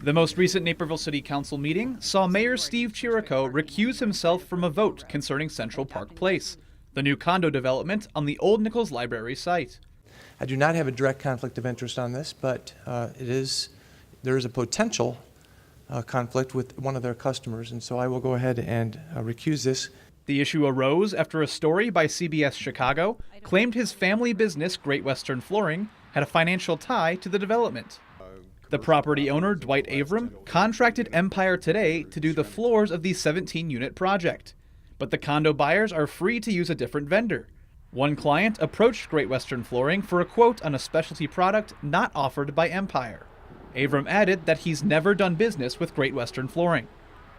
The most recent Naperville City Council meeting saw Mayor Steve Chirico recuse himself from a vote concerning Central Park Place, the new condo development on the old Nichols Library site. I do not have a direct conflict of interest on this, but there is a potential conflict with one of their customers, and so I will go ahead and recuse this. The issue arose after a story by CBS Chicago claimed his family business, Great Western Flooring, had a financial tie to the development. The property owner, Dwight Avram, contracted Empire Today to do the floors of the 17-unit project. But the condo buyers are free to use a different vendor. One client approached Great Western Flooring for a quote on a specialty product not offered by Empire. Avram added that he's never done business with Great Western Flooring.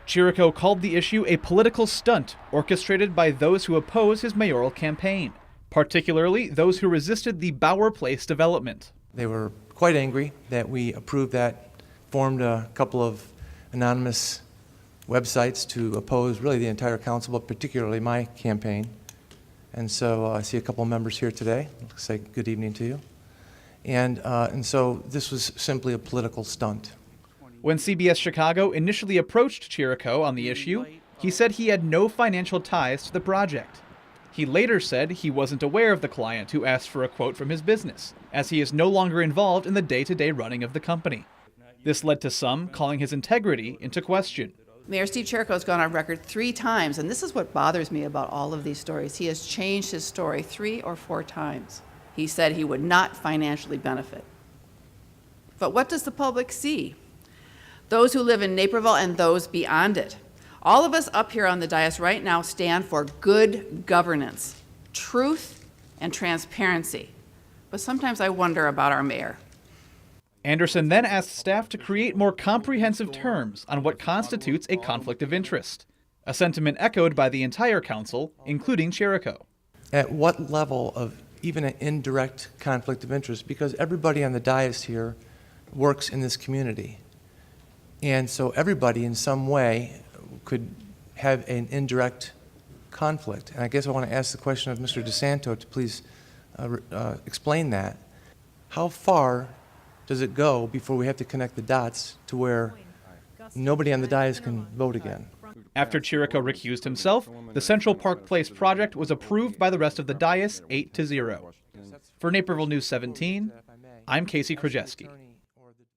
Chirico called the issue a political stunt orchestrated by those who oppose his mayoral campaign, particularly those who resisted the Bauer Place development. They were quite angry that we approved that, formed a couple of anonymous websites to oppose really the entire council, but particularly my campaign. And so I see a couple of members here today. I'll say good evening to you. And so this was simply a political stunt. When CBS Chicago initially approached Chirico on the issue, he said he had no financial ties to the project. He later said he wasn't aware of the client who asked for a quote from his business, as he is no longer involved in the day-to-day running of the company. This led to some calling his integrity into question. Mayor Steve Chirico has gone on record 3 times, and this is what bothers me about all of these stories. He has changed his story 3 or 4 times. He said he would not financially benefit. But what does the public see? Those who live in Naperville and those beyond it. All of us up here on the dais right now stand for good governance, truth, and transparency. But sometimes I wonder about our mayor. Anderson then asked staff to create more comprehensive terms on what constitutes a conflict of interest, a sentiment echoed by the entire council, including Chirico. At what level of even an indirect conflict of interest? Because everybody on the dais here works in this community. And so everybody in some way could have an indirect conflict. And I guess I want to ask the question of Mr. DeSanto to please explain that. How far does it go before we have to connect the dots to where nobody on the dais can vote again? After Chirico recused himself, the Central Park Place project was approved by the rest of the dais 8-0. For Naperville News 17, I'm Casey Krajewski.